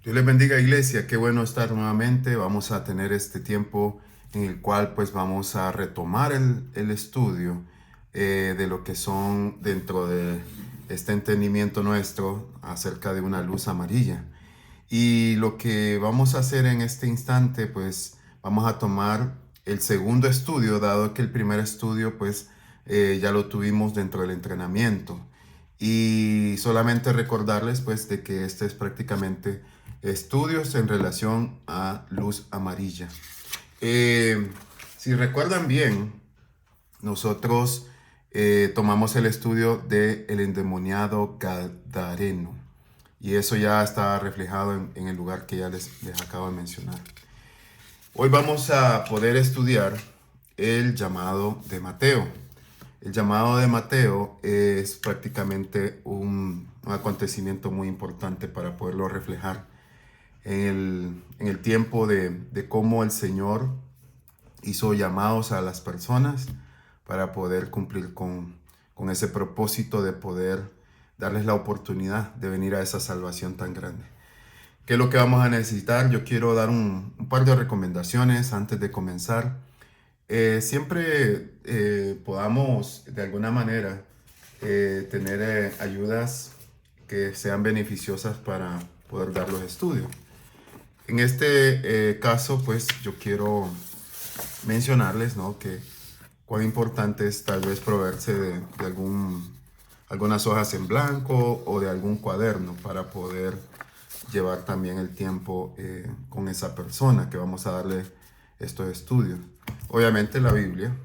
Dios les bendiga, iglesia. Qué bueno estar nuevamente. Vamos a tener este tiempo en el cual pues vamos a retomar el estudio de lo que son dentro de este entendimiento nuestro acerca de una luz amarilla. Y lo que vamos a hacer en este instante pues vamos a tomar el segundo estudio, dado que el primer estudio pues ya lo tuvimos dentro del entrenamiento. Y solamente recordarles pues de que este es prácticamente estudios en relación a luz amarilla. Eh, si recuerdan bien, nosotros tomamos el estudio de el endemoniado gadareno. Y eso ya está reflejado en el lugar que ya les acabo de mencionar. Hoy vamos a poder estudiar el llamado de Mateo. El llamado de Mateo es prácticamente un acontecimiento muy importante para poderlo reflejar en el tiempo de cómo el Señor hizo llamados a las personas para poder cumplir con ese propósito de poder darles la oportunidad de venir a esa salvación tan grande. ¿Qué es lo que vamos a necesitar? Yo quiero dar un par de recomendaciones antes de comenzar. Siempre podamos de alguna manera tener ayudas que sean beneficiosas para poder dar los estudios. En este caso, pues yo quiero mencionarles, ¿no? Que cuán importante es tal vez proveerse de algunas hojas en blanco o de algún cuaderno para poder llevar también el tiempo con esa persona que vamos a darle estos estudios. Obviamente la Biblia,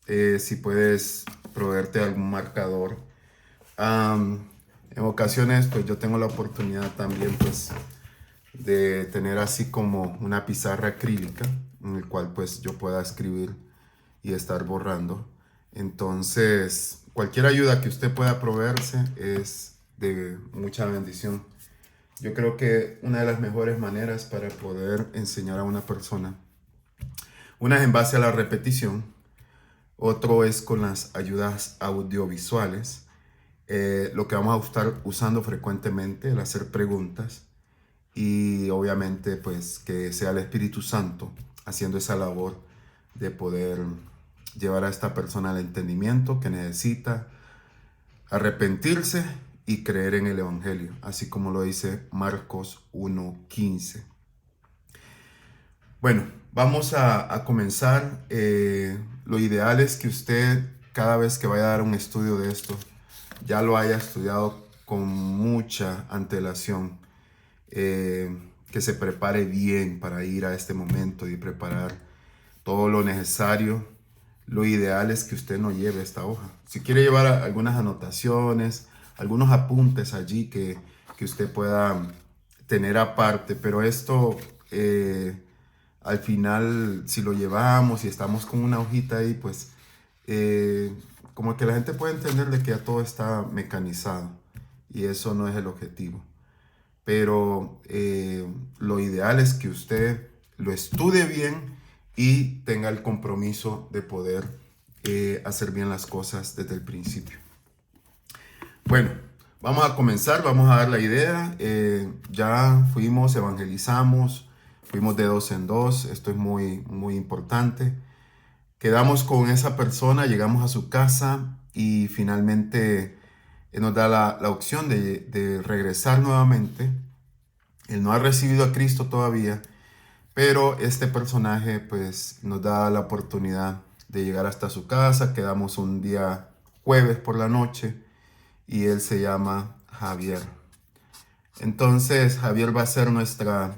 si puedes proveerte algún marcador. En ocasiones pues yo tengo la oportunidad también pues de tener así como una pizarra acrílica en el cual pues yo pueda escribir y estar borrando. Entonces, cualquier ayuda que usted pueda proveerse es de mucha bendición. Yo creo que una de las mejores maneras para poder enseñar a una persona, una es en base a la repetición, otro es con las ayudas audiovisuales. Lo que vamos a estar usando frecuentemente, el hacer preguntas y obviamente pues que sea el Espíritu Santo haciendo esa labor de poder llevar a esta persona al entendimiento que necesita, arrepentirse y creer en el Evangelio, así como lo dice Marcos 1:15. Bueno, vamos a comenzar. Lo ideal es que usted cada vez que vaya a dar un estudio de esto, ya lo haya estudiado con mucha antelación, que se prepare bien para ir a este momento y preparar todo lo necesario. Lo ideal es que usted no lleve esta hoja. Si quiere llevar algunas anotaciones, algunos apuntes allí que usted pueda tener aparte, pero esto al final, si lo llevamos y estamos con una hojita ahí, pues como que la gente puede entender de que ya todo está mecanizado y eso no es el objetivo. Pero lo ideal es que usted lo estudie bien y tenga el compromiso de poder hacer bien las cosas desde el principio. Bueno, vamos a comenzar, vamos a dar la idea. Ya fuimos, evangelizamos, fuimos de dos en dos, esto es muy, muy importante. Quedamos con esa persona, llegamos a su casa y finalmente nos da la opción de regresar nuevamente. Él no ha recibido a Cristo todavía, pero este personaje pues nos da la oportunidad de llegar hasta su casa. Quedamos un día jueves por la noche y él se llama Javier. Entonces Javier va a ser nuestra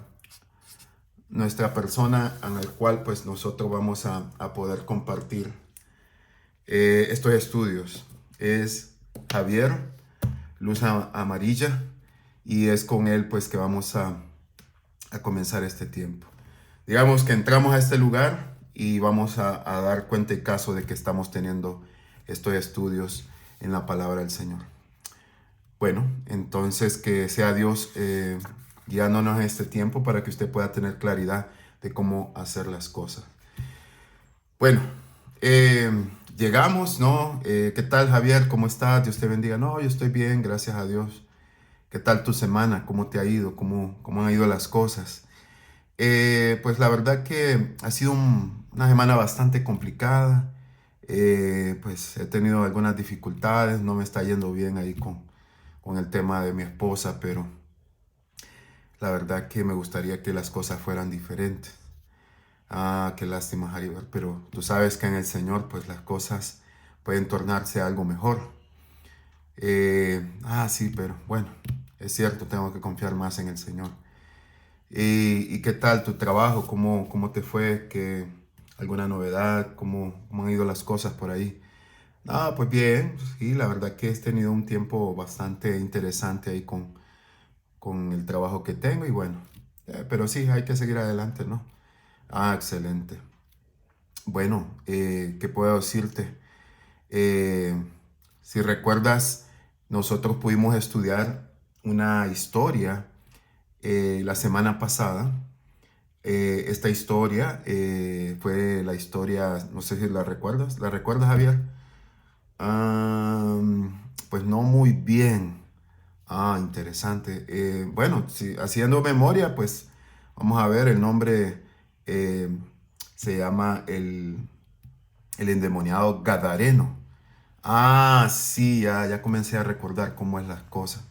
persona en la cual pues nosotros vamos a poder compartir estos estudios. Es Javier, luz amarilla, y es con él pues que vamos a comenzar este tiempo. Digamos que entramos a este lugar y vamos a dar cuenta y caso de que estamos teniendo estos estudios en la palabra del Señor. Bueno, entonces que sea Dios guiándonos en este tiempo para que usted pueda tener claridad de cómo hacer las cosas. Bueno, llegamos, ¿no? ¿Qué tal, Javier? ¿Cómo estás? Dios te bendiga. No, yo estoy bien, gracias a Dios. ¿Qué tal tu semana? ¿Cómo te ha ido? ¿Cómo han ido las cosas? Pues la verdad que ha sido una semana bastante complicada. Pues he tenido algunas dificultades, no me está yendo bien ahí con el tema de mi esposa, pero la verdad que me gustaría que las cosas fueran diferentes. Ah, qué lástima, Haribal, pero tú sabes que en el Señor pues las cosas pueden tornarse algo mejor. Sí, pero bueno, es cierto, tengo que confiar más en el Señor. ¿Y qué tal tu trabajo? ¿Cómo te fue? ¿Alguna novedad? ¿Cómo han ido las cosas por ahí? Ah, pues bien, sí, la verdad que he tenido un tiempo bastante interesante ahí con el trabajo que tengo y bueno, pero sí, hay que seguir adelante, ¿no? Ah, excelente. Bueno, ¿qué puedo decirte? Eh, si recuerdas, nosotros pudimos estudiar una historia la semana pasada. Esta historia fue la historia, no sé si la recuerdas. ¿La recuerdas, Javier? Ah, pues no muy bien. Ah, interesante. Bueno, si, haciendo memoria, pues vamos a ver, el nombre eh, se llama el endemoniado Gadareno. Ah, sí, ya comencé a recordar cómo es las cosas.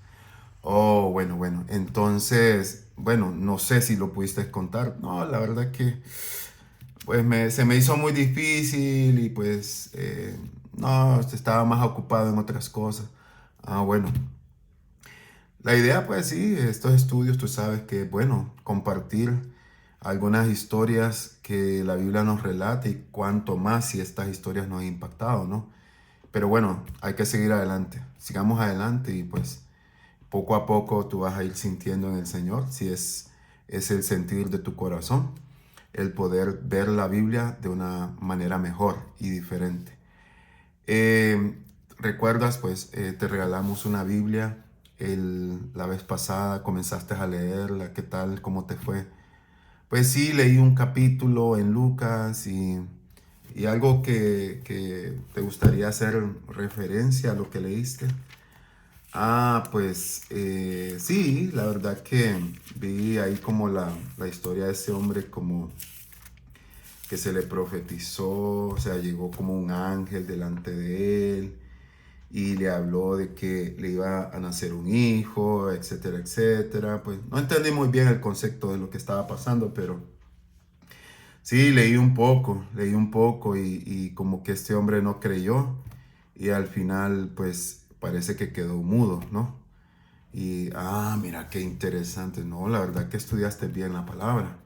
Oh, bueno. Entonces, bueno, no sé si lo pudiste contar. No, la verdad que pues se me hizo muy difícil y pues no, estaba más ocupado en otras cosas. Ah, bueno. La idea, pues sí, estos estudios, tú sabes que, bueno, compartir algunas historias que la Biblia nos relata y cuanto más si estas historias nos han impactado, ¿no? Pero bueno, hay que seguir adelante. Sigamos adelante y pues poco a poco tú vas a ir sintiendo en el Señor si es el sentir de tu corazón, el poder ver la Biblia de una manera mejor y diferente. Eh, ¿Recuerdas? Pues te regalamos una Biblia la vez pasada, comenzaste a leerla, ¿qué tal? ¿Cómo te fue? Pues sí, leí un capítulo en Lucas y algo que te gustaría hacer referencia a lo que leíste. Ah, pues sí, la verdad que vi ahí como la historia de ese hombre como que se le profetizó, o sea, llegó como un ángel delante de él y le habló de que le iba a nacer un hijo, etcétera, etcétera. Pues no entendí muy bien el concepto de lo que estaba pasando, pero sí, leí un poco y como que este hombre no creyó y al final pues parece que quedó mudo, ¿no? Mira qué interesante, ¿no? La verdad que estudiaste bien la palabra.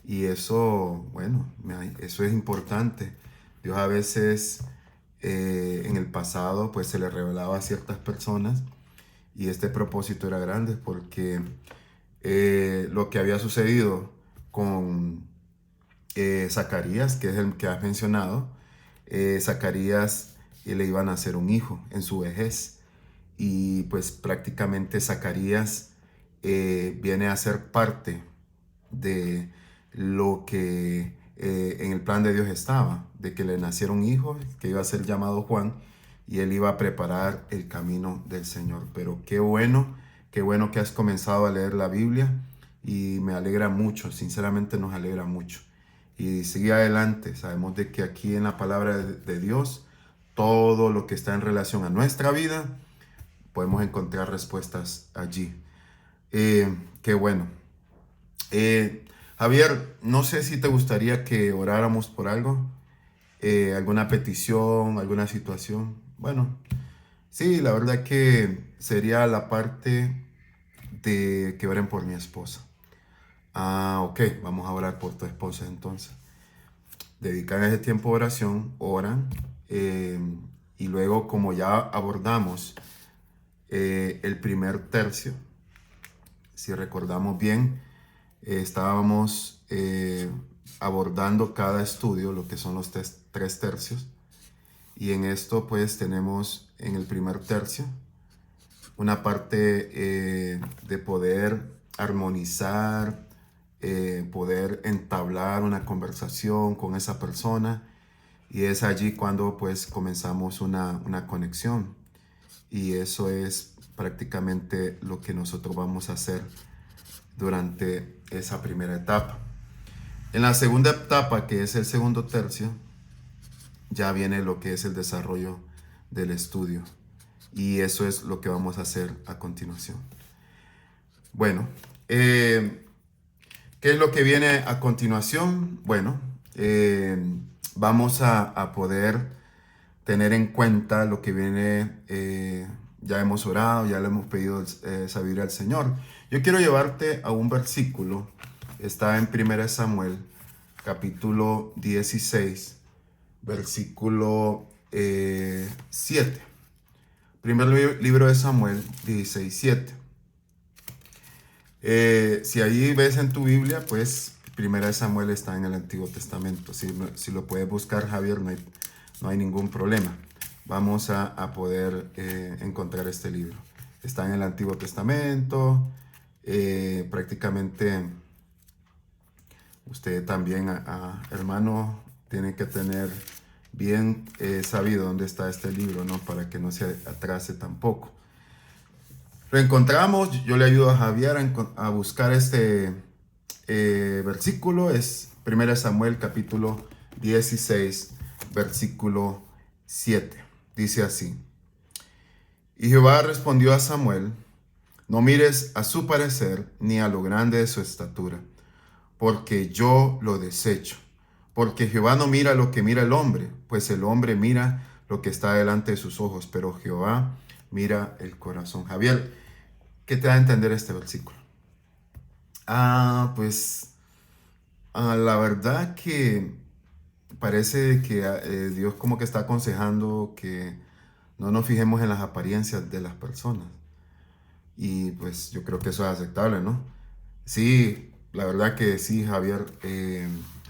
Y eso, bueno, eso es importante. Dios a veces en el pasado pues se le revelaba a ciertas personas y este propósito era grande porque lo que había sucedido con Zacarías, que es el que has mencionado, Zacarías le iban a hacer un hijo en su vejez y pues prácticamente Zacarías viene a ser parte de lo que en el plan de Dios estaba, de que le naciera un hijo que iba a ser llamado Juan y él iba a preparar el camino del Señor. Pero qué bueno que has comenzado a leer la Biblia y me alegra mucho, sinceramente nos alegra mucho. Y sigue adelante, sabemos de que aquí en la palabra de Dios, todo lo que está en relación a nuestra vida, podemos encontrar respuestas allí. Qué bueno. Javier, no sé si te gustaría que oráramos por algo, alguna petición, alguna situación. Bueno, sí, la verdad que sería la parte de que oren por mi esposa. Ah, ok, vamos a orar por tu esposa entonces. Dedican ese tiempo de oración, oran, eh, y luego como ya abordamos el primer tercio, si recordamos bien, estábamos abordando cada estudio, lo que son los tres tercios, y en esto pues tenemos en el primer tercio una parte de poder armonizar, poder entablar una conversación con esa persona, y es allí cuando pues comenzamos una conexión, y eso es prácticamente lo que nosotros vamos a hacer durante esa primera etapa. En la segunda etapa, que es el segundo tercio, ya viene lo que es el desarrollo del estudio. Y eso es lo que vamos a hacer a continuación. Bueno, ¿qué es lo que viene a continuación? Bueno, vamos a poder tener en cuenta lo que viene. Ya hemos orado, ya le hemos pedido sabiduría al Señor. Yo quiero llevarte a un versículo. Está en 1 Samuel, capítulo 16, versículo 7. Primer libro de Samuel, 16, 7. Si ahí ves en tu Biblia, pues 1 Samuel está en el Antiguo Testamento. Si lo puedes buscar, Javier, no hay ningún problema. Vamos a poder encontrar este libro. Está en el Antiguo Testamento. Prácticamente usted también, hermano, tiene que tener bien sabido dónde está este libro, ¿no? Para que no se atrase tampoco. Lo encontramos, yo le ayudo a Javier a buscar este versículo. Es 1 Samuel capítulo 16, versículo 7. Dice así: Y Jehová respondió a Samuel: No mires a su parecer ni a lo grande de su estatura, porque yo lo desecho. Porque Jehová no mira lo que mira el hombre, pues el hombre mira lo que está delante de sus ojos, pero Jehová mira el corazón. Javier, ¿qué te da a entender este versículo? Pues la verdad que parece que Dios como que está aconsejando que no nos fijemos en las apariencias de las personas. Y pues yo creo que eso es aceptable, ¿no? Sí, la verdad que sí, Javier.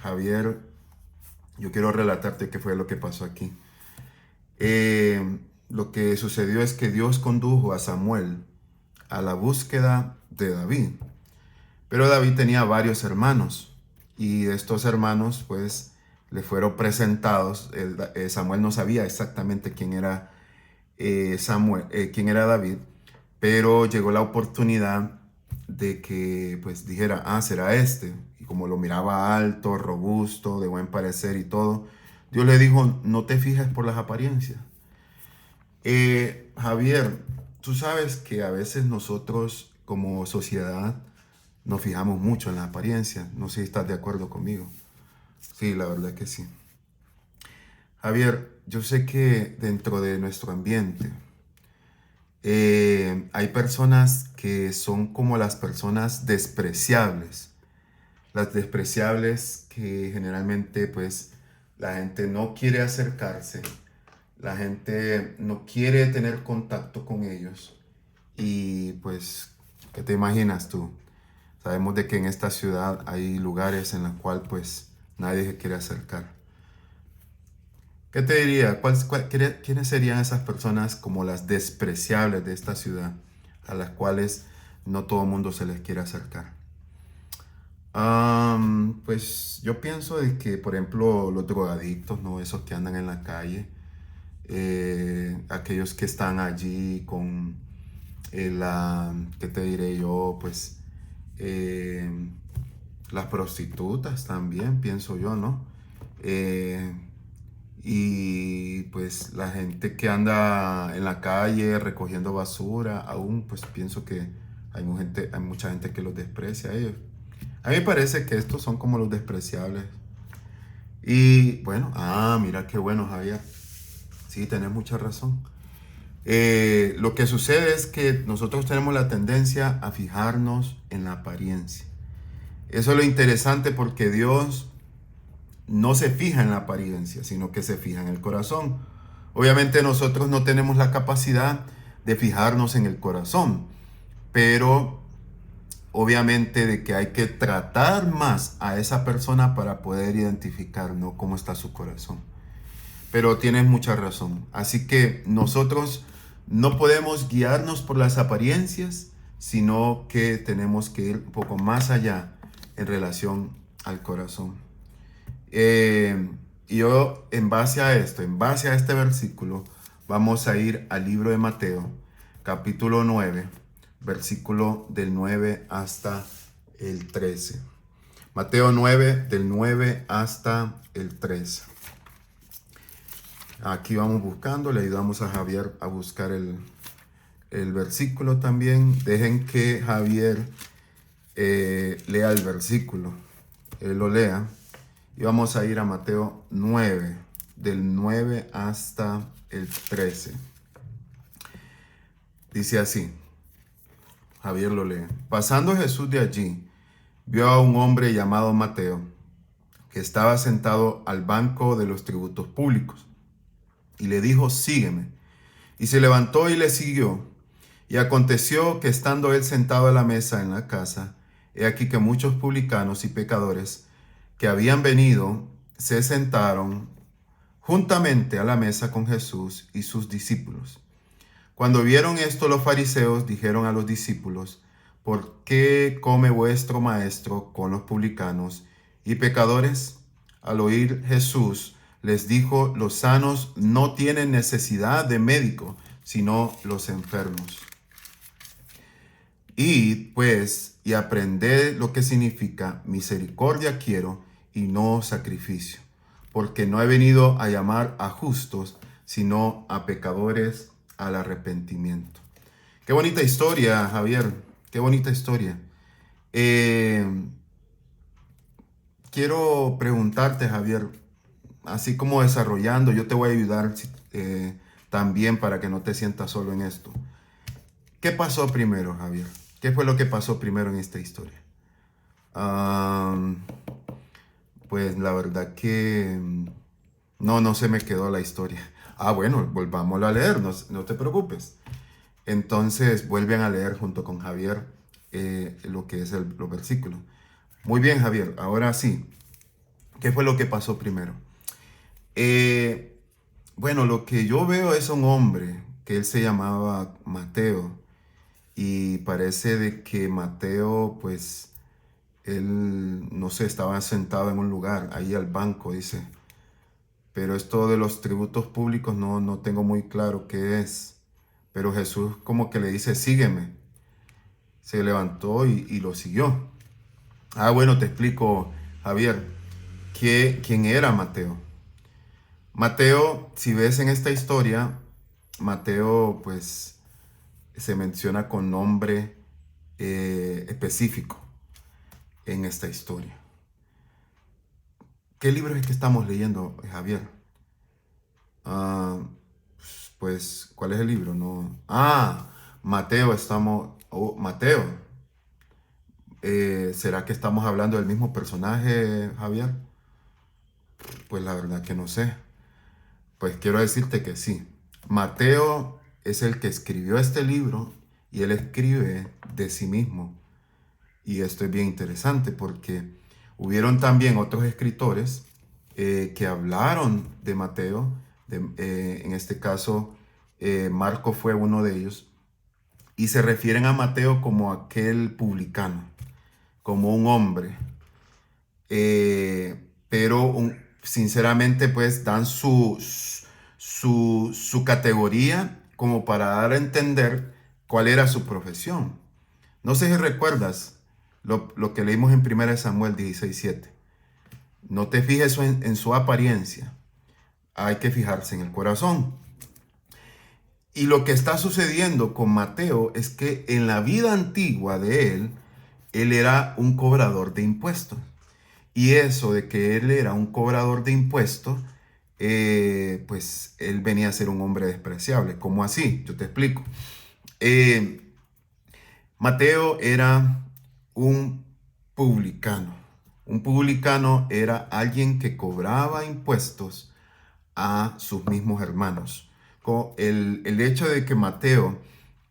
Javier, yo quiero relatarte qué fue lo que pasó aquí. Lo que sucedió es que Dios condujo a Samuel a la búsqueda de David. Pero David tenía varios hermanos y estos hermanos pues le fueron presentados. Samuel no sabía exactamente quién era quién era David, pero llegó la oportunidad de que pues dijera, será este. Y como lo miraba alto, robusto, de buen parecer y todo, Dios le dijo, no te fijes por las apariencias. Javier, tú sabes que a veces nosotros como sociedad nos fijamos mucho en la apariencia. No sé si estás de acuerdo conmigo. Sí, la verdad que sí. Javier, yo sé que dentro de nuestro ambiente hay personas que son como las personas despreciables. Las despreciables que generalmente pues la gente no quiere acercarse. La gente no quiere tener contacto con ellos. Y pues, ¿qué te imaginas tú? Sabemos de que en esta ciudad hay lugares en los cuales pues nadie se quiere acercar. ¿Qué te diría? ¿Quiénes serían esas personas como las despreciables de esta ciudad a las cuales no todo el mundo se les quiere acercar? Pues yo pienso de que, por ejemplo, los drogadictos, ¿no? Esos que andan en la calle, aquellos que están allí con ¿qué te diré yo? Pues las prostitutas también, pienso yo, ¿no? Y pues la gente que anda en la calle recogiendo basura, aún pues pienso que hay mucha gente que los desprecia a ellos. A mí me parece que estos son como los despreciables. Y bueno, mira qué bueno, Javier. Sí, tenés mucha razón. Lo que sucede es que nosotros tenemos la tendencia a fijarnos en la apariencia. Eso es lo interesante porque Dios no se fija en la apariencia, sino que se fija en el corazón. Obviamente nosotros no tenemos la capacidad de fijarnos en el corazón, pero obviamente de que hay que tratar más a esa persona para poder identificar, ¿no?, cómo está su corazón. Pero tienes mucha razón. Así que nosotros no podemos guiarnos por las apariencias, sino que tenemos que ir un poco más allá en relación al corazón. Y yo, en base a esto, en base a este versículo, vamos a ir al libro de Mateo, capítulo 9, versículo del 9 hasta el 13. Mateo 9, del 9 hasta el 13. Aquí vamos buscando, le ayudamos a Javier a buscar el versículo también. Dejen que Javier lea el versículo, él lo lea. Y vamos a ir a Mateo 9, del 9 hasta el 13. Dice así, Javier lo lee. Pasando Jesús de allí, vio a un hombre llamado Mateo, que estaba sentado al banco de los tributos públicos, y le dijo, sígueme. Y se levantó y le siguió. Y aconteció que estando él sentado a la mesa en la casa, he aquí que muchos publicanos y pecadores que habían venido se sentaron juntamente a la mesa con Jesús y sus discípulos. Cuando vieron esto, los fariseos dijeron a los discípulos, ¿por qué come vuestro maestro con los publicanos y pecadores? Al oír Jesús les dijo, los sanos no tienen necesidad de médico, sino los enfermos. Id pues y aprended lo que significa misericordia quiero y no sacrificio, porque no he venido a llamar a justos, sino a pecadores al arrepentimiento. Qué bonita historia, Javier, qué bonita historia. Quiero preguntarte, Javier, así como desarrollando, yo te voy a ayudar también para que no te sientas solo en esto. ¿Qué pasó primero, Javier? ¿Qué fue lo que pasó primero en esta historia? Pues la verdad que no se me quedó la historia. Bueno, volvámoslo a leer, no te preocupes. Entonces vuelven a leer junto con Javier lo que es los versículos. Muy bien, Javier, ahora sí. ¿Qué fue lo que pasó primero? Bueno, lo que yo veo es un hombre que él se llamaba Mateo. Y parece de que Mateo, pues, él, no sé, estaba sentado en un lugar, ahí al banco, dice. Pero esto de los tributos públicos no tengo muy claro qué es. Pero Jesús como que le dice, sígueme. Se levantó y lo siguió. Bueno, te explico, Javier, quién era Mateo. Mateo, si ves en esta historia, Mateo, pues, se menciona con nombre específico en esta historia. ¿Qué libro es que estamos leyendo, Javier? Pues, ¿cuál es el libro? No. Mateo, Mateo. ¿Será que estamos hablando del mismo personaje, Javier? Pues la verdad que no sé. Pues quiero decirte que sí. Mateo es el que escribió este libro y él escribe de sí mismo. Y esto es bien interesante porque hubieron también otros escritores que hablaron de Mateo. En este caso, Marco fue uno de ellos. Y se refieren a Mateo como aquel publicano, como un hombre. Pero sinceramente pues dan su categoría como para dar a entender cuál era su profesión. No sé si recuerdas lo que leímos en 1 Samuel 16:7. No te fijes en su apariencia, hay que fijarse en el corazón. Y lo que está sucediendo con Mateo es que en la vida antigua de él era un cobrador de impuestos. Y eso de que él era un cobrador de impuestos, pues él venía a ser un hombre despreciable. ¿Cómo así? Yo te explico. Mateo era un publicano. Un publicano era alguien que cobraba impuestos a sus mismos hermanos. El hecho de que Mateo,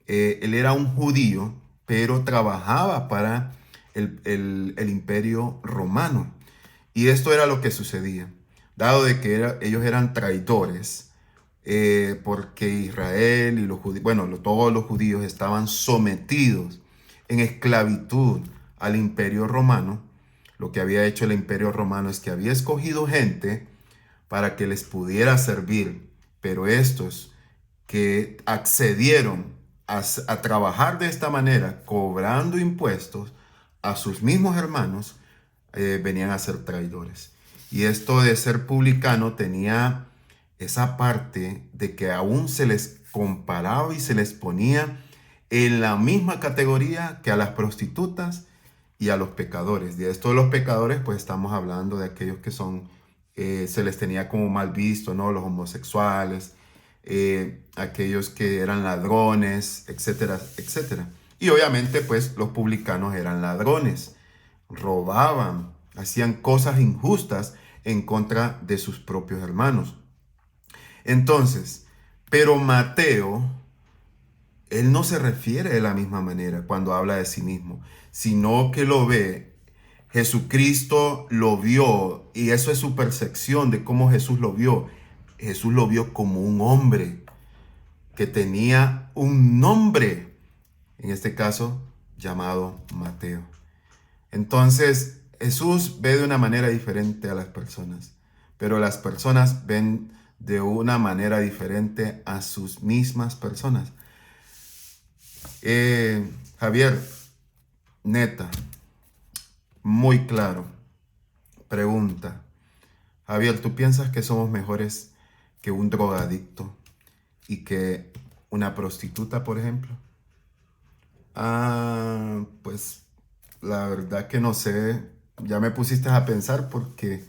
él era un judío, pero trabajaba para el imperio romano. Y esto era lo que sucedía, dado de que ellos eran traidores, porque Israel y los judíos, bueno, todos los judíos estaban sometidos en esclavitud al imperio romano. Lo que había hecho el imperio romano es que había escogido gente para que les pudiera servir, pero estos que accedieron a trabajar de esta manera, cobrando impuestos a sus mismos hermanos, venían a ser traidores. Y esto de ser publicano tenía esa parte de que aún se les comparaba y se les ponía en la misma categoría que a las prostitutas y a los pecadores. De esto de los pecadores, pues estamos hablando de aquellos que son, se les tenía como mal visto, ¿no? Los homosexuales, aquellos que eran ladrones, etcétera, etcétera. Y obviamente, pues los publicanos eran ladrones, robaban, hacían cosas injustas en contra de sus propios hermanos. Entonces, pero Mateo, él no se refiere de la misma manera cuando habla de sí mismo, sino que lo ve. Jesucristo lo vio y eso es su percepción de cómo Jesús lo vio. Jesús lo vio como un hombre que tenía un nombre, en este caso llamado Mateo. Entonces, Jesús ve de una manera diferente a las personas, pero las personas ven de una manera diferente a sus mismas personas. Javier, neta, muy claro, pregunta. Javier, ¿tú piensas que somos mejores que un drogadicto y que una prostituta, por ejemplo? Pues la verdad que no sé. Ya me pusiste a pensar porque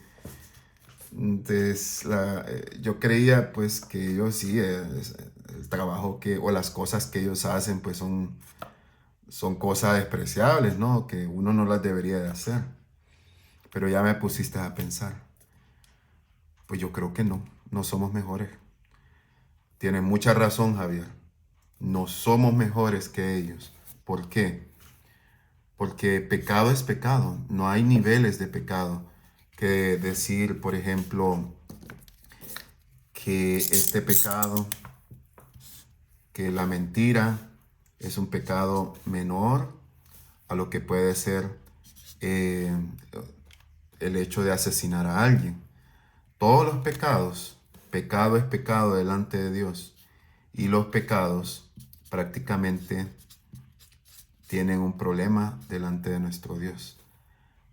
yo creía pues que ellos sí, el trabajo que o las cosas que ellos hacen pues son cosas despreciables, ¿no? Que uno no las debería de hacer. Pero ya me pusiste a pensar. Pues yo creo que no, no somos mejores. Tienes mucha razón, Javier. No somos mejores que ellos. ¿Por qué? Porque pecado es pecado. No hay niveles de pecado. Que decir, por ejemplo, que este pecado, que la mentira es un pecado menor a lo que puede ser eh, el hecho de asesinar a alguien. Todos los pecados, pecado es pecado delante de Dios. Y los pecados prácticamente tienen un problema delante de nuestro Dios.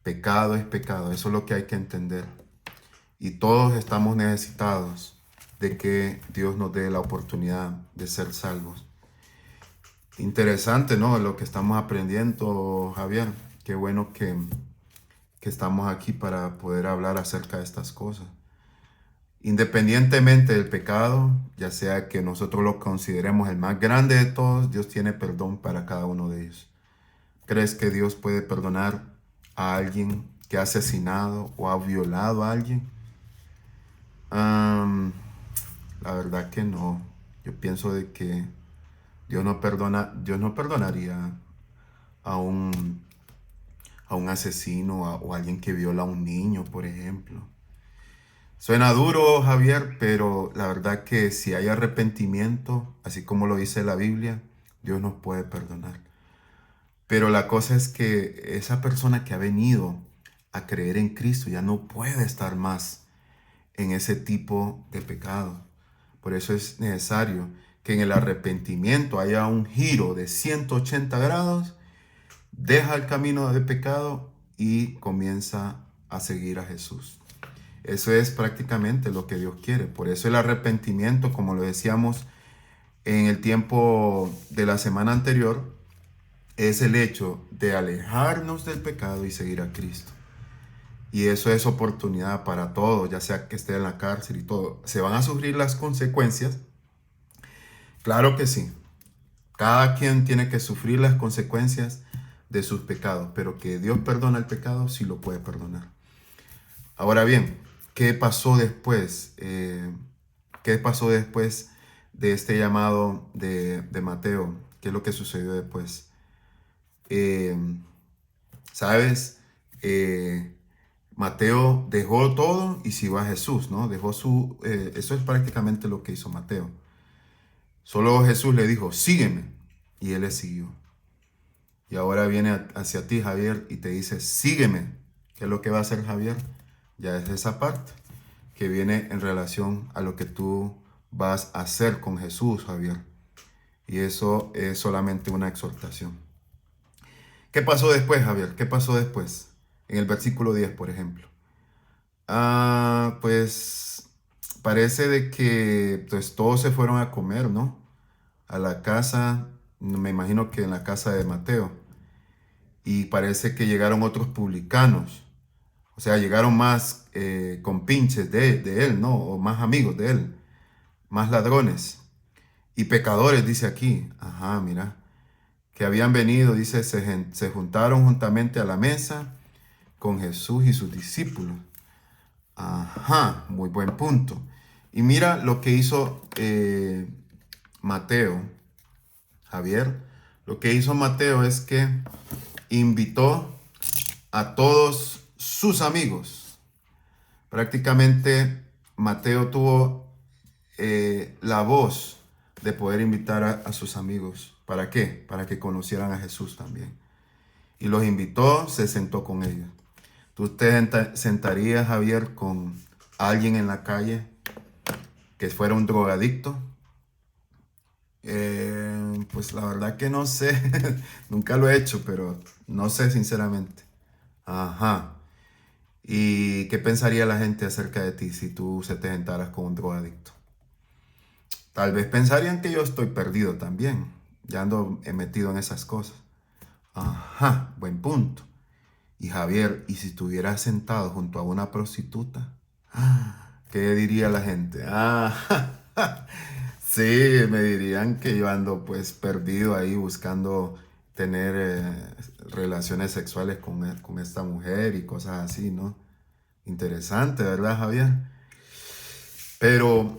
Pecado es pecado, eso es lo que hay que entender. Y todos estamos necesitados de que Dios nos dé la oportunidad de ser salvos. Interesante, ¿no? Lo que estamos aprendiendo, Javier. Qué bueno que estamos aquí para poder hablar acerca de estas cosas. Independientemente del pecado, ya sea que nosotros lo consideremos el más grande de todos, Dios tiene perdón para cada uno de ellos. ¿Crees que Dios puede perdonar a alguien que ha asesinado o ha violado a alguien? La verdad que no. Yo pienso de que Dios no perdonaría a un asesino o a alguien que viola a un niño, por ejemplo. Suena duro, Javier, pero la verdad que si hay arrepentimiento, así como lo dice la Biblia, Dios nos puede perdonar. Pero la cosa es que esa persona que ha venido a creer en Cristo ya no puede estar más en ese tipo de pecado. Por eso es necesario que en el arrepentimiento haya un giro de 180 grados, deja el camino de pecado y comienza a seguir a Jesús. Eso es prácticamente lo que Dios quiere. Por eso el arrepentimiento, como lo decíamos en el tiempo de la semana anterior, es el hecho de alejarnos del pecado y seguir a Cristo. Y eso es oportunidad para todos, ya sea que esté en la cárcel y todo. ¿Se van a sufrir las consecuencias? Claro que sí. Cada quien tiene que sufrir las consecuencias de sus pecados, pero que Dios perdona el pecado, sí lo puede perdonar. Ahora bien, ¿qué pasó después? ¿Qué pasó después de este llamado de Mateo? ¿Qué es lo que sucedió después? ¿Sabes? Mateo dejó todo y siguió a Jesús, ¿no? Eso es prácticamente lo que hizo Mateo. Solo Jesús le dijo, sígueme, y él le siguió. Y ahora viene hacia ti, Javier, y te dice, sígueme. ¿Qué es lo que va a hacer Javier? Ya es esa parte que viene en relación a lo que tú vas a hacer con Jesús, Javier. Y eso es solamente una exhortación. ¿Qué pasó después, Javier? ¿Qué pasó después? En el versículo 10, por ejemplo. Pues parece de que pues, todos se fueron a comer, ¿no? A la casa, me imagino que en la casa de Mateo. Y parece que llegaron otros publicanos. O sea, llegaron más compinches de él, ¿no? O más amigos de él. Más ladrones. Y pecadores, dice aquí. Ajá, mira. Que habían venido, dice, se juntaron juntamente a la mesa con Jesús y sus discípulos. Ajá, muy buen punto. Y mira lo que hizo Mateo, Javier. Lo que hizo Mateo es que invitó a todos sus amigos. Prácticamente Mateo tuvo la voz de poder invitar a sus amigos. ¿Para qué? Para que conocieran a Jesús también. Y los invitó, se sentó con ellos. ¿Tú te sentarías, Javier, con alguien en la calle que fuera un drogadicto? Pues la verdad que no sé. Nunca lo he hecho, pero no sé sinceramente. Ajá. ¿Y qué pensaría la gente acerca de ti si tú se te sentaras con un drogadicto? Tal vez pensarían que yo estoy perdido también. Ya ando metido en esas cosas. Ajá, buen punto. Y Javier, ¿y si estuvieras sentado junto a una prostituta? ¿Qué diría la gente? Sí, me dirían que yo ando pues perdido ahí buscando tener relaciones sexuales con esta mujer y cosas así, ¿no? Interesante, ¿verdad, Javier? Pero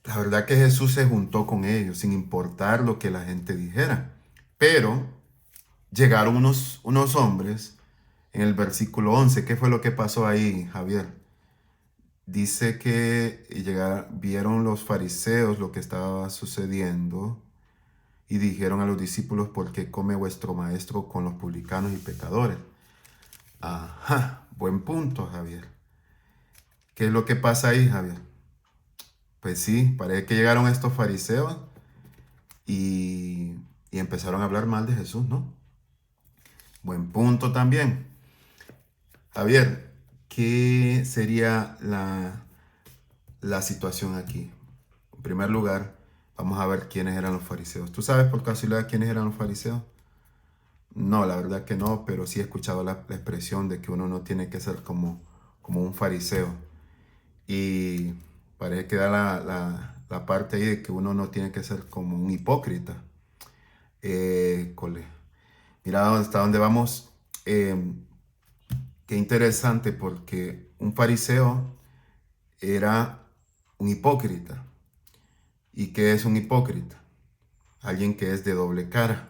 la verdad que Jesús se juntó con ellos sin importar lo que la gente dijera. Pero llegaron unos hombres en el versículo 11. ¿Qué fue lo que pasó ahí, Javier? Dice que vieron los fariseos lo que estaba sucediendo y dijeron a los discípulos: ¿por qué come vuestro maestro con los publicanos y pecadores? Ajá, buen punto, Javier. ¿Qué es lo que pasa ahí, Javier? Pues sí, parece que llegaron estos fariseos y, y empezaron a hablar mal de Jesús, ¿no? Buen punto también. Javier, ¿qué sería la situación aquí? En primer lugar, vamos a ver quiénes eran los fariseos. ¿Tú sabes por casualidad quiénes eran los fariseos? No, la verdad que no, pero sí he escuchado la expresión de que uno no tiene que ser como un fariseo. Y parece que da la parte ahí de que uno no tiene que ser como un hipócrita. Cole. Mira hasta dónde vamos. Qué interesante, porque un fariseo era un hipócrita. ¿Y qué es un hipócrita? Alguien que es de doble cara.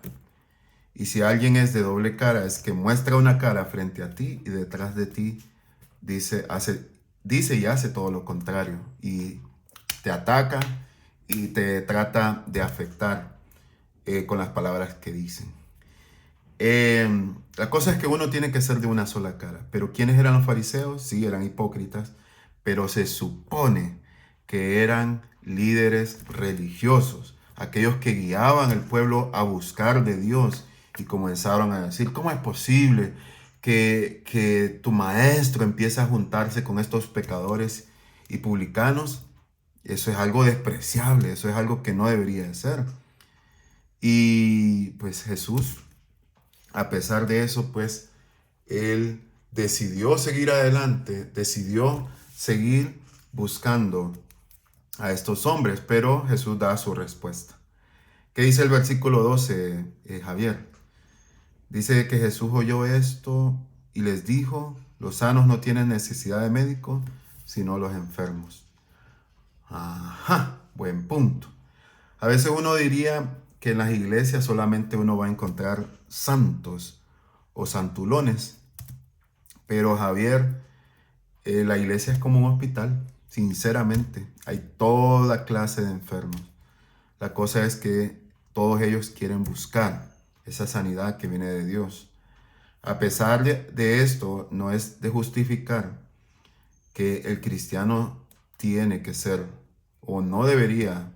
Y si alguien es de doble cara, es que muestra una cara frente a ti y detrás de ti dice y hace todo lo contrario. Y te ataca y te trata de afectar con las palabras que dicen. La cosa es que uno tiene que ser de una sola cara. Pero ¿quiénes eran los fariseos? Sí, eran hipócritas, pero se supone que eran líderes religiosos, aquellos que guiaban al pueblo a buscar de Dios, y comenzaron a decir: ¿cómo es posible que tu maestro empiece a juntarse con estos pecadores y publicanos? Eso es algo despreciable, eso es algo que no debería de ser. Y pues Jesús, a pesar de eso, pues él decidió seguir adelante, decidió seguir buscando a estos hombres, pero Jesús da su respuesta. ¿Qué dice el versículo 12, Javier? Dice que Jesús oyó esto y les dijo: los sanos no tienen necesidad de médico, sino los enfermos. Ajá, buen punto. A veces uno diría que en las iglesias solamente uno va a encontrar santos o santulones, pero Javier, la iglesia es como un hospital, sinceramente. Hay toda clase de enfermos. La cosa es que todos ellos quieren buscar esa sanidad que viene de Dios. A pesar de esto, no es de justificar que el cristiano tiene que ser o no debería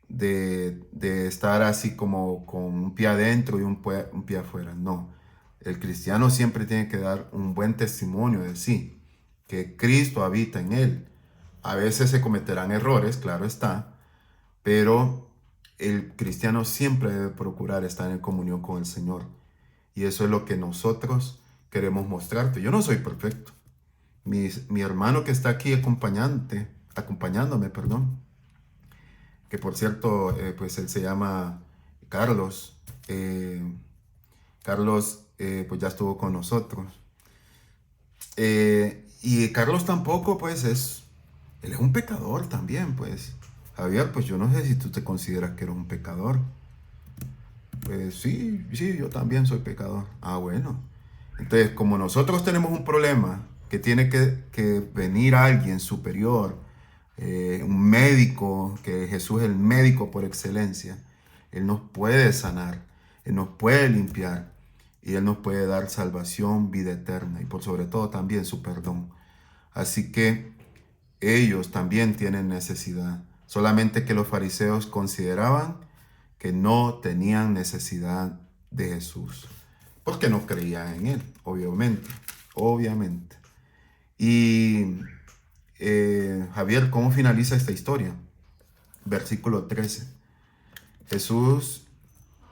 de estar así como con un pie adentro y un pie afuera. No, el cristiano siempre tiene que dar un buen testimonio de sí, que Cristo habita en él. A veces se cometerán errores, claro está, pero el cristiano siempre debe procurar estar en comunión con el Señor. Y eso es lo que nosotros queremos mostrarte. Yo no soy perfecto. Mi hermano que está aquí acompañándome, perdón, que por cierto, pues él se llama Carlos. Carlos, pues ya estuvo con nosotros. Y Carlos tampoco, pues él es un pecador también, pues. Javier, pues yo no sé si tú te consideras que eres un pecador. Pues sí, sí, yo también soy pecador. Ah, bueno. Entonces, como nosotros tenemos un problema que tiene que venir alguien superior, un médico, que Jesús es el médico por excelencia, Él nos puede sanar, Él nos puede limpiar y Él nos puede dar salvación, vida eterna y por sobre todo también su perdón. Así que ellos también tienen necesidad, solamente que los fariseos consideraban que no tenían necesidad de Jesús, porque no creían en Él, obviamente. Y Javier, ¿cómo finaliza esta historia? Versículo 13. Jesús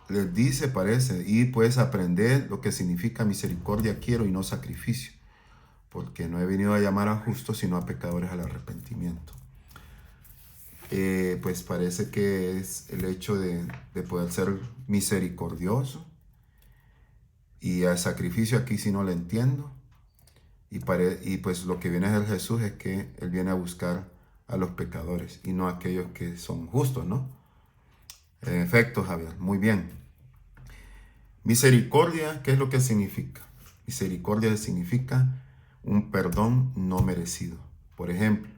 les dice, parece, y puedes aprender lo que significa misericordia quiero y no sacrificio, porque no he venido a llamar a justos, sino a pecadores al arrepentimiento. Pues parece que es el hecho de poder ser misericordioso, y al sacrificio aquí sí no lo entiendo. Y pues lo que viene de Jesús es que Él viene a buscar a los pecadores y no a aquellos que son justos, ¿no? En efecto, Javier, muy bien. Misericordia, ¿qué es lo que significa? Misericordia significa un perdón no merecido. Por ejemplo,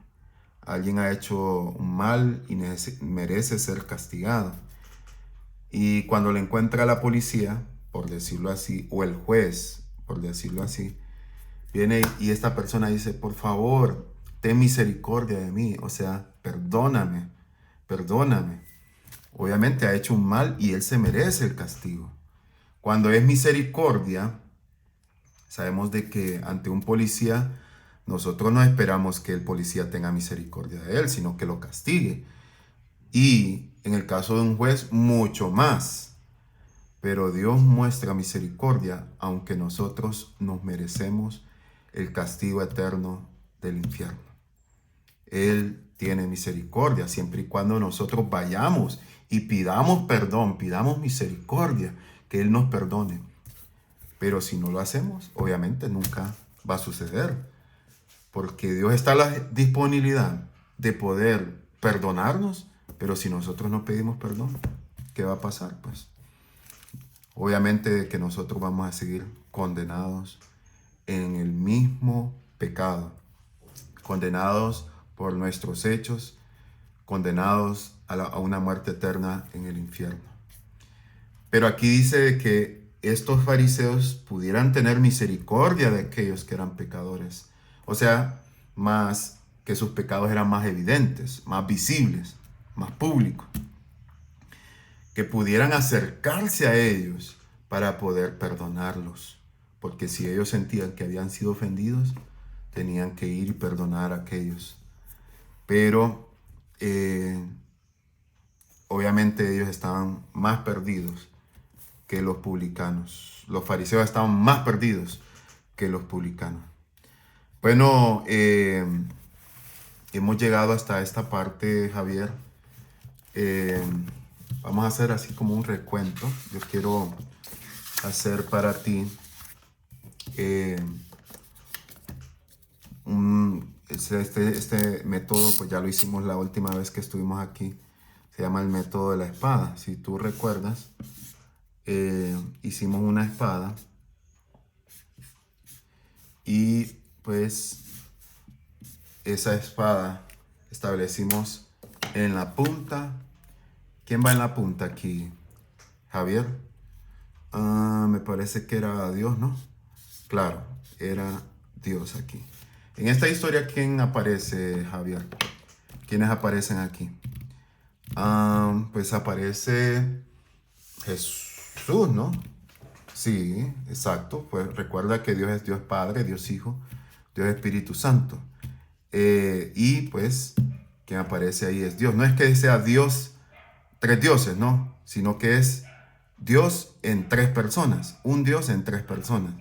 alguien ha hecho un mal y merece ser castigado. Y cuando le encuentra la policía, por decirlo así, o el juez, por decirlo así, viene y esta persona dice, por favor, ten misericordia de mí, o sea, perdóname, perdóname. Obviamente ha hecho un mal y él se merece el castigo. Cuando es misericordia, sabemos de que ante un policía, nosotros no esperamos que el policía tenga misericordia de él, sino que lo castigue. Y en el caso de un juez, mucho más. Pero Dios muestra misericordia, aunque nosotros nos merecemos el castigo eterno del infierno. Él tiene misericordia siempre y cuando nosotros vayamos y pidamos perdón, pidamos misericordia, que Él nos perdone. Pero si no lo hacemos, obviamente nunca va a suceder, porque Dios está a la disponibilidad de poder perdonarnos, pero si nosotros no pedimos perdón, ¿qué va a pasar? Pues obviamente que nosotros vamos a seguir condenados en el mismo pecado, condenados por nuestros hechos, condenados a una muerte eterna en el infierno. Pero aquí dice que estos fariseos pudieran tener misericordia de aquellos que eran pecadores. O sea, más que sus pecados eran más evidentes, más visibles, más públicos. Que pudieran acercarse a ellos para poder perdonarlos. Porque si ellos sentían que habían sido ofendidos, tenían que ir y perdonar a aquellos. Pero obviamente ellos estaban más perdidos que los publicanos. Los fariseos estaban más perdidos que los publicanos. Bueno, hemos llegado hasta esta parte, Javier. Vamos a hacer así como un recuento. Yo quiero hacer para ti este método, pues ya lo hicimos la última vez que estuvimos aquí. Se llama el método de la espada. Si tú recuerdas, hicimos una espada y pues esa espada establecimos en la punta. ¿Quién va en la punta aquí? Javier. Me parece que era Dios, ¿no? Claro, era Dios aquí. En esta historia, ¿quién aparece, Javier? ¿Quiénes aparecen aquí? Pues aparece Jesús, ¿no? Sí, exacto. Pues recuerda que Dios es Dios Padre, Dios Hijo, Dios Espíritu Santo. Y pues quien aparece ahí es Dios. No es que sea Dios, tres dioses, no, sino que es Dios en tres personas, un Dios en tres personas.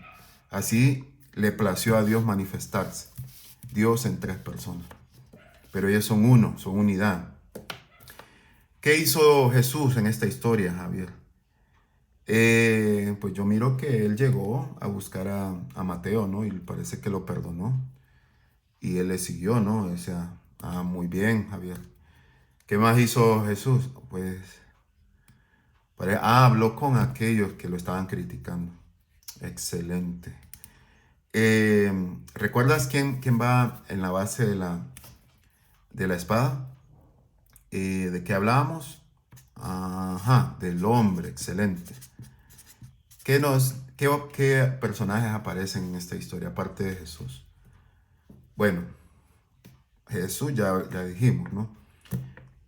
Así le plació a Dios manifestarse. Dios en tres personas. Pero ellos son uno, son unidad. ¿Qué hizo Jesús en esta historia, Javier? Pues yo miro que él llegó a buscar a Mateo, ¿no? Y parece que lo perdonó. Y él le siguió, ¿no? O sea, muy bien, Javier. ¿Qué más hizo Jesús? Pues, habló con aquellos que lo estaban criticando. Excelente. ¿Recuerdas quién va en la base de la espada? ¿De qué hablábamos? Ajá, del hombre, excelente. ¿Qué personajes aparecen en esta historia aparte de Jesús? Bueno, Jesús ya dijimos, ¿no?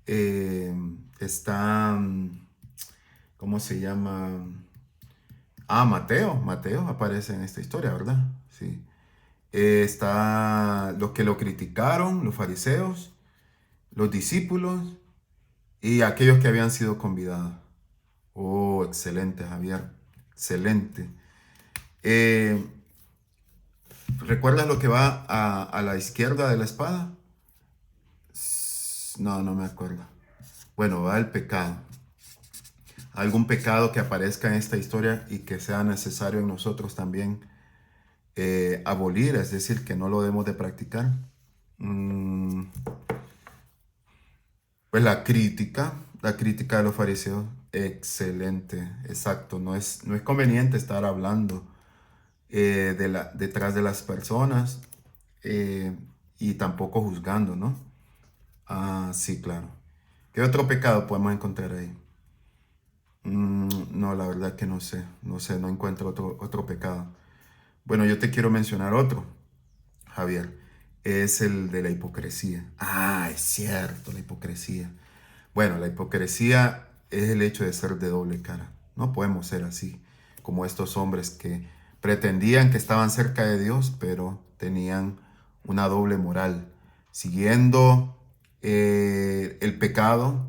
Eh, está, ¿cómo se llama? Mateo aparece en esta historia, ¿verdad? Sí. Está los que lo criticaron, los fariseos, los discípulos y aquellos que habían sido convidados. Oh, excelente, Javier. Excelente. Eh, ¿Recuerdas lo que va a la izquierda de la espada? No, no me acuerdo. Bueno, va el pecado. Algún pecado que aparezca en esta historia y que sea necesario en nosotros también abolir, es decir, que no lo debemos de practicar. Mm, pues la crítica de los fariseos, excelente, exacto. No es conveniente estar hablando detrás de las personas eh, y tampoco juzgando, ¿no? Sí, claro. ¿Qué otro pecado podemos encontrar ahí? No, la verdad que no sé, no encuentro otro pecado. Bueno, yo te quiero mencionar otro, Javier, es el de la hipocresía. Es cierto, la hipocresía. Bueno, la hipocresía es el hecho de ser de doble cara. No podemos ser así, como estos hombres que pretendían que estaban cerca de Dios, pero tenían una doble moral, siguiendo el pecado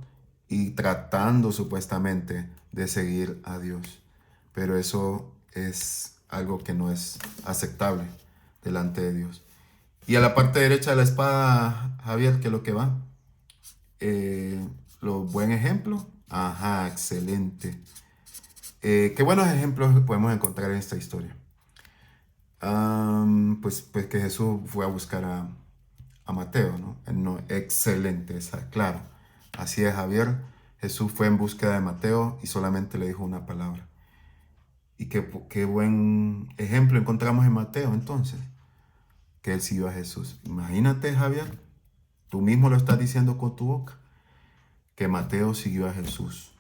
y tratando supuestamente de seguir a Dios. Pero eso es algo que no es aceptable delante de Dios. Y a la parte derecha de la espada, Javier, ¿qué es lo que va? Eh, buen ejemplo. Ajá, excelente. ¿Qué buenos ejemplos podemos encontrar en esta historia? Pues que Jesús fue a buscar a Mateo, ¿no? No, excelente, claro. Así es, Javier. Jesús fue en búsqueda de Mateo y solamente le dijo una palabra. Y qué buen ejemplo encontramos en Mateo entonces, que él siguió a Jesús. Imagínate, Javier, tú mismo lo estás diciendo con tu boca, que Mateo siguió a Jesús.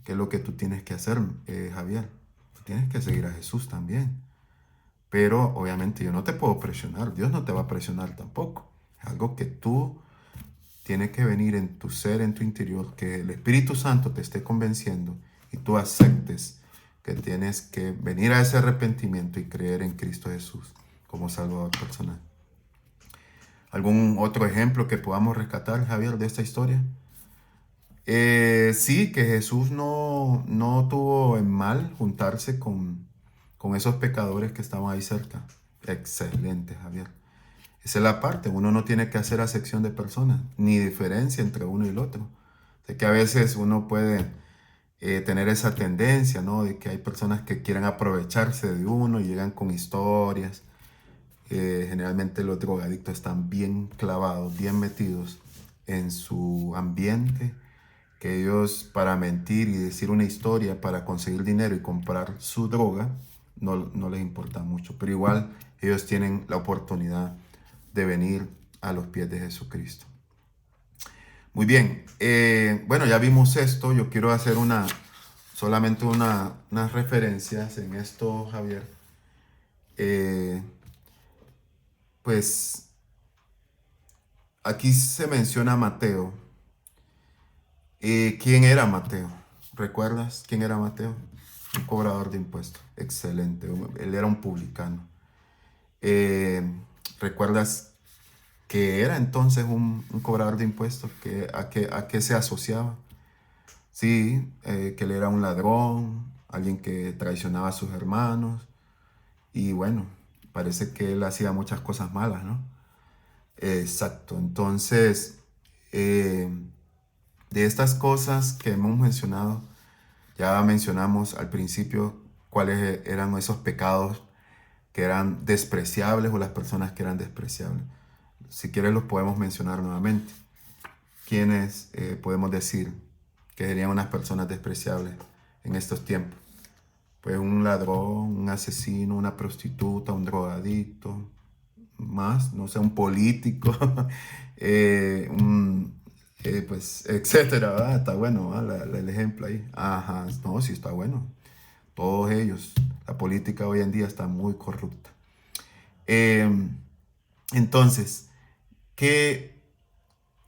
¿Qué es lo que tú tienes que hacer, Javier? Tú tienes que seguir a Jesús también. Pero obviamente yo no te puedo presionar, Dios no te va a presionar tampoco. Es algo que tú tienes que venir en tu ser, en tu interior, que el Espíritu Santo te esté convenciendo y tú aceptes que tienes que venir a ese arrepentimiento y creer en Cristo Jesús como Salvador personal. ¿Algún otro ejemplo que podamos rescatar, Javier, de esta historia? Sí, que Jesús no tuvo en mal juntarse con esos pecadores que estaban ahí cerca. Excelente, Javier. Esa es la parte. Uno no tiene que hacer acepción de personas, ni diferencia entre uno y el otro. De que a veces uno puede tener esa tendencia, ¿no? De que hay personas que quieren aprovecharse de uno y llegan con historias. Generalmente los drogadictos están bien clavados, bien metidos en su ambiente, que ellos para mentir y decir una historia para conseguir dinero y comprar su droga, no les importa mucho. Pero igual ellos tienen la oportunidad de venir a los pies de Jesucristo. Muy bien, bueno, ya vimos esto. Yo quiero hacer solamente unas referencias en esto, Javier. Eh, pues aquí se menciona a Mateo ¿Quién era Mateo? ¿Recuerdas quién era Mateo? Un cobrador de impuestos. Excelente. Él era un publicano. Eh, ¿Recuerdas que era entonces un cobrador de impuestos? ¿A qué se asociaba? Sí, que él era un ladrón, alguien que traicionaba a sus hermanos. Y bueno, parece que él hacía muchas cosas malas, ¿no? Exacto. Entonces, eh, de estas cosas que hemos mencionado, ya mencionamos al principio cuáles eran esos pecados que eran despreciables o las personas que eran despreciables. Si quieres los podemos mencionar nuevamente. ¿Quiénes podemos decir que serían unas personas despreciables en estos tiempos? Pues un ladrón, un asesino, una prostituta, un drogadicto, más, no sé, un político, pues, etcétera, ¿verdad? Está bueno, ¿verdad? El ejemplo ahí. Ajá, no, sí está bueno. Todos ellos. La política hoy en día está muy corrupta. Eh, entonces, ¿qué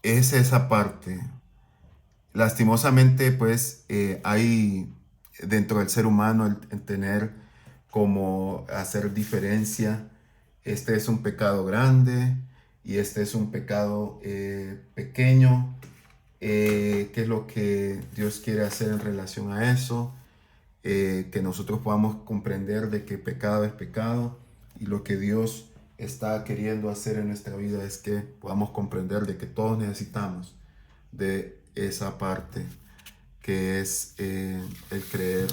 es esa parte? Lastimosamente, pues, hay dentro del ser humano el tener como hacer diferencia. Este es un pecado grande y este es un pecado pequeño. ¿Qué es lo que Dios quiere hacer en relación a eso? Que nosotros podamos comprender de que pecado es pecado y lo que Dios está queriendo hacer en nuestra vida es que podamos comprender de que todos necesitamos de esa parte que es el creer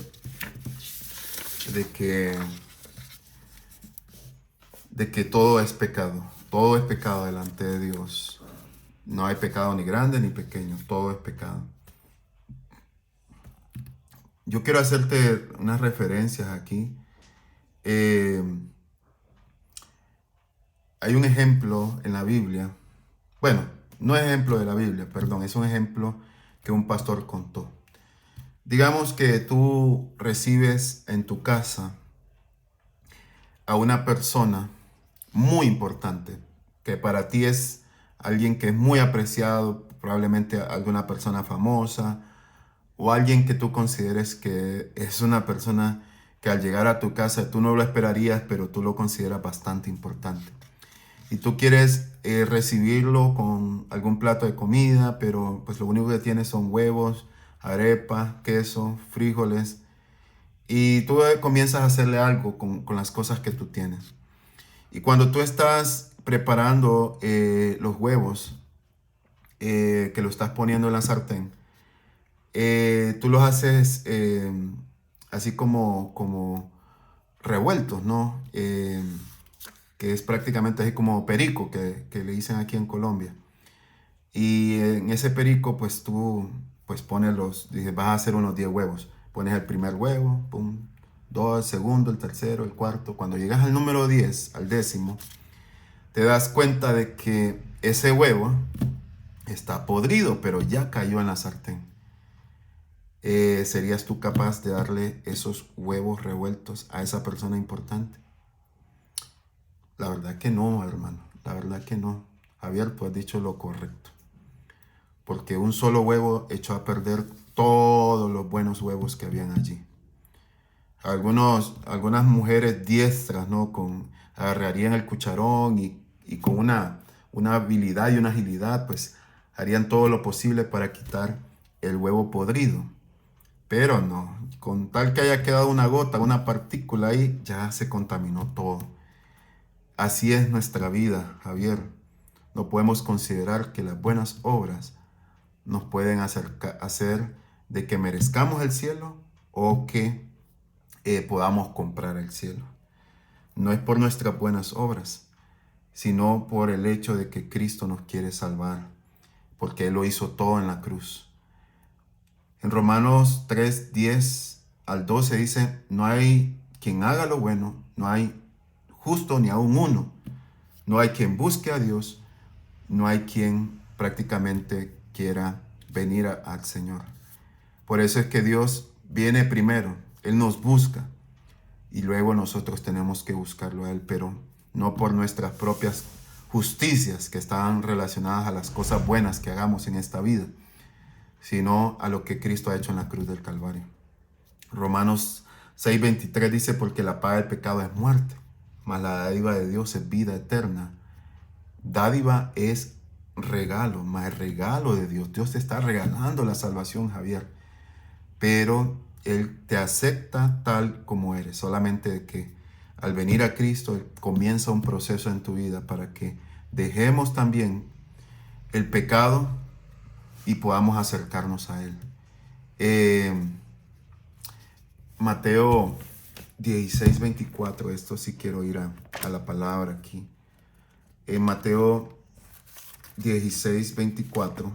de de que todo es pecado delante de Dios. No hay pecado ni grande ni pequeño, todo es pecado. Yo quiero hacerte unas referencias aquí. Eh, Hay un ejemplo en la Biblia, bueno, no es ejemplo de la Biblia, perdón, es un ejemplo que un pastor contó. Digamos que tú recibes en tu casa a una persona muy importante, que para ti es alguien que es muy apreciado, probablemente alguna persona famosa o alguien que tú consideres que es una persona que al llegar a tu casa tú no lo esperarías, pero tú lo consideras bastante importante. Y tú quieres recibirlo con algún plato de comida, pero pues lo único que tienes son huevos, arepa, queso, frijoles. Y tú comienzas a hacerle algo con las cosas que tú tienes. Y cuando tú estás preparando los huevos, que lo estás poniendo en la sartén, tú los haces así como revueltos, ¿no? Que es prácticamente así como perico, que le dicen aquí en Colombia. Y en ese perico, pues tú pues pones dices, vas a hacer unos 10 huevos. Pones el primer huevo, pum, dos, el segundo, el tercero, el cuarto. Cuando llegas al número 10, al décimo, te das cuenta de que ese huevo está podrido, pero ya cayó en la sartén. ¿Serías tú capaz de darle esos huevos revueltos a esa persona importante? La verdad que no, hermano. La verdad que no. Javier, tú has dicho lo correcto. Porque un solo huevo echó a perder todos los buenos huevos que habían allí. Algunas mujeres diestras, ¿no? Agarrarían el cucharón y con una habilidad y una agilidad, pues harían todo lo posible para quitar el huevo podrido. Pero no, con tal que haya quedado una gota, una partícula ahí, ya se contaminó todo. Así es nuestra vida, Javier. No podemos considerar que las buenas obras nos pueden hacer de que merezcamos el cielo o que podamos comprar el cielo. No es por nuestras buenas obras, sino por el hecho de que Cristo nos quiere salvar, porque Él lo hizo todo en la cruz. En Romanos 3, 10 al 12 dice, no hay quien haga lo bueno, no hay justo ni aún uno, no hay quien busque a Dios, no hay quien prácticamente quiera venir al Señor. Por eso es que Dios viene primero, Él nos busca y luego nosotros tenemos que buscarlo a Él, pero no por nuestras propias justicias que están relacionadas a las cosas buenas que hagamos en esta vida, sino a lo que Cristo ha hecho en la cruz del Calvario. Romanos 6:23 dice, porque la paga del pecado es muerte, mas la dádiva de Dios es vida eterna. Dádiva es regalo, mas el regalo de Dios. Dios te está regalando la salvación, Javier, pero Él te acepta tal como eres, solamente de que al venir a Cristo comienza un proceso en tu vida para que dejemos también el pecado y podamos acercarnos a Él. Mateo 16:24, esto sí quiero ir a la palabra aquí. En Mateo 16:24,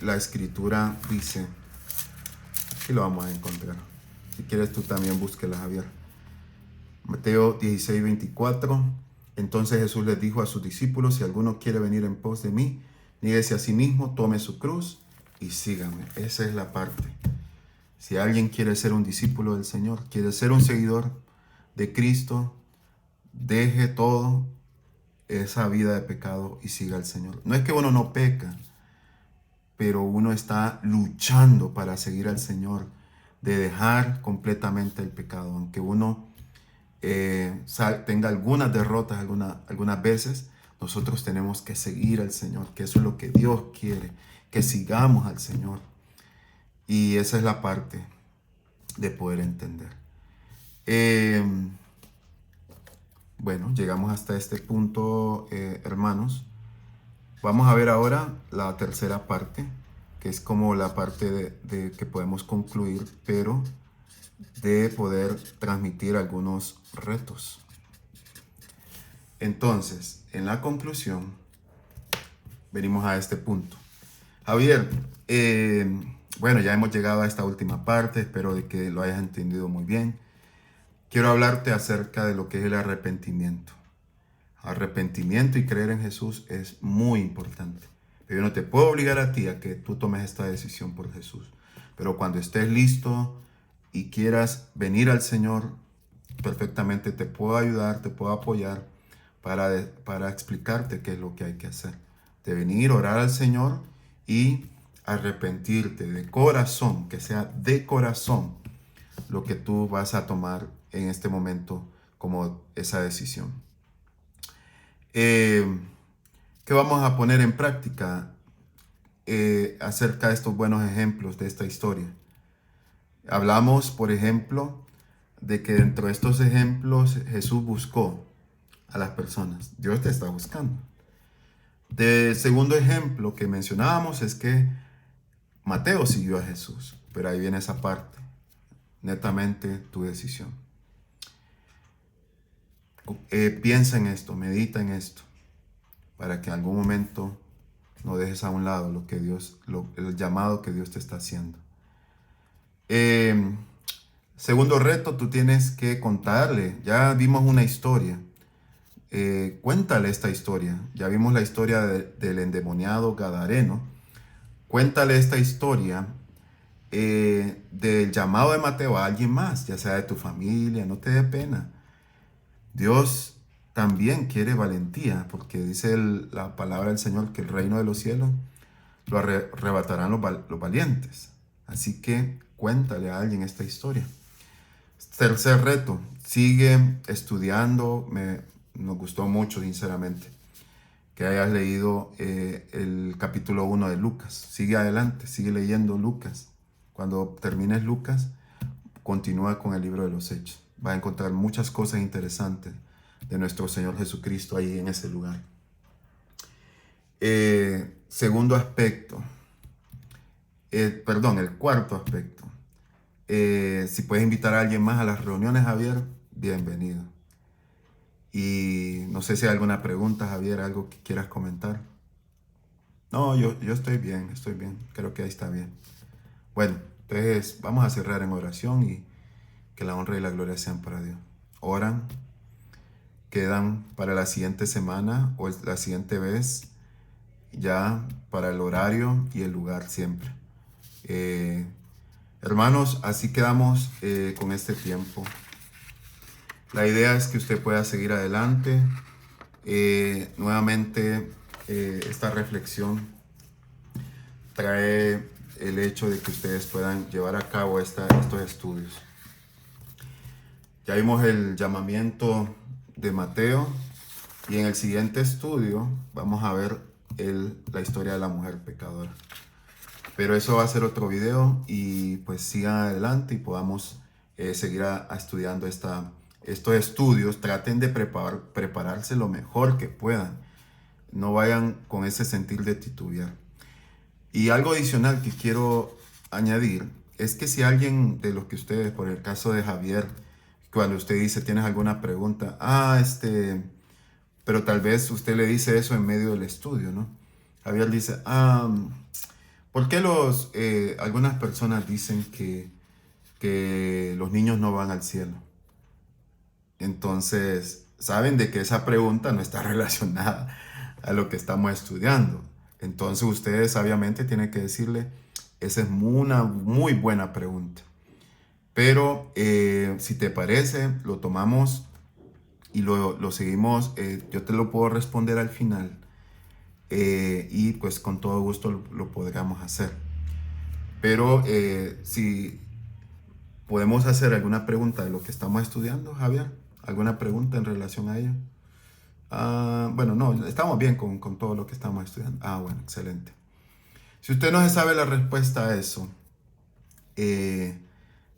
la escritura dice, aquí lo vamos a encontrar. Si quieres tú también búsquela, Javier. Mateo 16:24. Entonces Jesús les dijo a sus discípulos, si alguno quiere venir en pos de mí, niéguese a sí mismo, tome su cruz y sígame. Esa es la parte. Si alguien quiere ser un discípulo del Señor, quiere ser un seguidor de Cristo, deje todo esa vida de pecado y siga al Señor. No es que uno no peca, pero uno está luchando para seguir al Señor, de dejar completamente el pecado, aunque uno tenga algunas derrotas algunas veces, nosotros tenemos que seguir al Señor, que eso es lo que Dios quiere, que sigamos al Señor. Y esa es la parte de poder entender. Bueno, llegamos hasta este punto, hermanos. Vamos a ver ahora la tercera parte, que es como la parte de que podemos concluir, pero de poder transmitir algunos retos. Entonces, en la conclusión, venimos a este punto. Javier, bueno, ya hemos llegado a esta última parte, espero de que lo hayas entendido muy bien. Quiero hablarte acerca de lo que es el arrepentimiento. Arrepentimiento y creer en Jesús es muy importante. Pero yo no te puedo obligar a ti a que tú tomes esta decisión por Jesús. Pero cuando estés listo y quieras venir al Señor, perfectamente te puedo ayudar, te puedo apoyar para explicarte qué es lo que hay que hacer. De venir, orar al Señor y arrepentirte de corazón, que sea de corazón lo que tú vas a tomar en este momento como esa decisión. ¿Qué vamos a poner en práctica acerca de estos buenos ejemplos de esta historia? Hablamos, por ejemplo, de que dentro de estos ejemplos Jesús buscó a las personas. Dios te está buscando. El segundo ejemplo que mencionábamos es que Mateo siguió a Jesús, pero ahí viene esa parte, netamente tu decisión. Piensa en esto, medita en esto, para que en algún momento no dejes a un lado lo que el llamado que Dios te está haciendo. Segundo reto, tú tienes que contarle. Ya vimos una historia. Cuéntale esta historia. Ya vimos la historia del endemoniado gadareno. Cuéntale esta historia del llamado de Mateo a alguien más, ya sea de tu familia, no te dé pena. Dios también quiere valentía, porque dice la palabra del Señor que el reino de los cielos lo arrebatarán los valientes. Así que cuéntale a alguien esta historia. Tercer reto, sigue estudiando. Nos gustó mucho, sinceramente, que hayas leído el capítulo 1 de Lucas. Sigue adelante, sigue leyendo Lucas. Cuando termines Lucas, continúa con el libro de los Hechos. Vas a encontrar muchas cosas interesantes de nuestro Señor Jesucristo ahí en ese lugar. Segundo aspecto, el cuarto aspecto. Si puedes invitar a alguien más a las reuniones, Javier, bienvenido. Y no sé si hay alguna pregunta, Javier, algo que quieras comentar. No, yo estoy bien, creo que ahí está bien. Bueno, entonces vamos a cerrar en oración y que la honra y la gloria sean para Dios. Oran, quedan para la siguiente semana o la siguiente vez, ya para el horario y el lugar siempre. Hermanos, así quedamos con este tiempo. La idea es que usted pueda seguir adelante. Nuevamente, esta reflexión trae el hecho de que ustedes puedan llevar a cabo estos estudios. Ya vimos el llamamiento de Mateo y en el siguiente estudio vamos a ver la historia de la mujer pecadora. Pero eso va a ser otro video y pues sigan adelante y podamos seguir estudiando estos estudios. Traten de prepararse lo mejor que puedan. No vayan con ese sentir de titubear. Y algo adicional que quiero añadir es que si alguien de los que ustedes, por el caso de Javier, cuando usted dice, ¿tienes alguna pregunta? Pero tal vez usted le dice eso en medio del estudio, ¿no? Javier dice, ¿por qué algunas personas dicen que los niños no van al cielo? Entonces, saben de que esa pregunta no está relacionada a lo que estamos estudiando. Entonces, ustedes sabiamente tienen que decirle, esa es una muy buena pregunta. Pero si te parece, lo tomamos y lo seguimos. Yo te lo puedo responder al final. Y pues con todo gusto lo podríamos hacer. Pero si podemos hacer alguna pregunta de lo que estamos estudiando, Javier, ¿alguna pregunta en relación a ello? Bueno, no, estamos bien con todo lo que estamos estudiando. Bueno, excelente. Si usted no se sabe la respuesta a eso,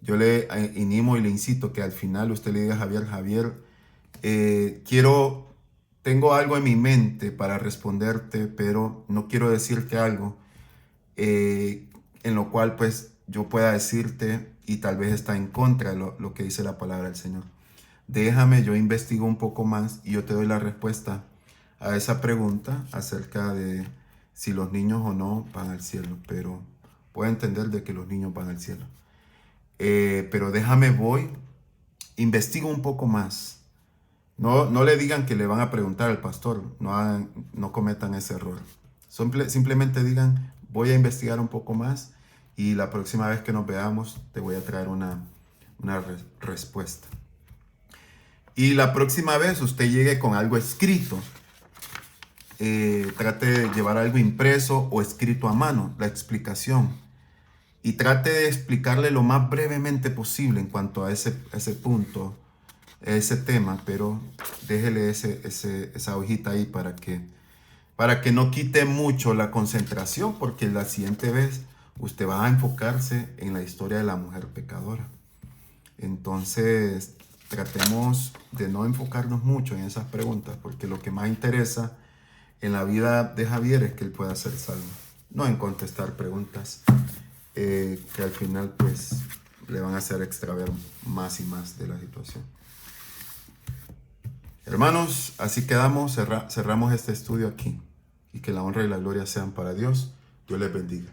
yo le animo y le incito que al final usted le diga a Javier, tengo algo en mi mente para responderte, pero no quiero decirte algo en lo cual pues yo pueda decirte y tal vez está en contra de lo que dice la palabra del Señor. Déjame, yo investigo un poco más y yo te doy la respuesta a esa pregunta acerca de si los niños o no van al cielo, pero puedo entender de que los niños van al cielo. Pero déjame, investigo un poco más. No le digan que le van a preguntar al pastor, no cometan ese error. Simplemente digan, voy a investigar un poco más y la próxima vez que nos veamos te voy a traer una respuesta. Y la próxima vez usted llegue con algo escrito. Trate de llevar algo impreso o escrito a mano, la explicación. Y trate de explicarle lo más brevemente posible en cuanto a ese punto, ese tema, pero déjele esa hojita ahí para que no quite mucho la concentración, porque la siguiente vez usted va a enfocarse en la historia de la mujer pecadora. Entonces, tratemos de no enfocarnos mucho en esas preguntas, porque lo que más interesa en la vida de Javier es que él pueda ser salvo, no en contestar preguntas que al final pues le van a hacer extraver más y más de la situación. Hermanos, así quedamos, cerramos este estudio aquí y que la honra y la gloria sean para Dios. Dios les bendiga.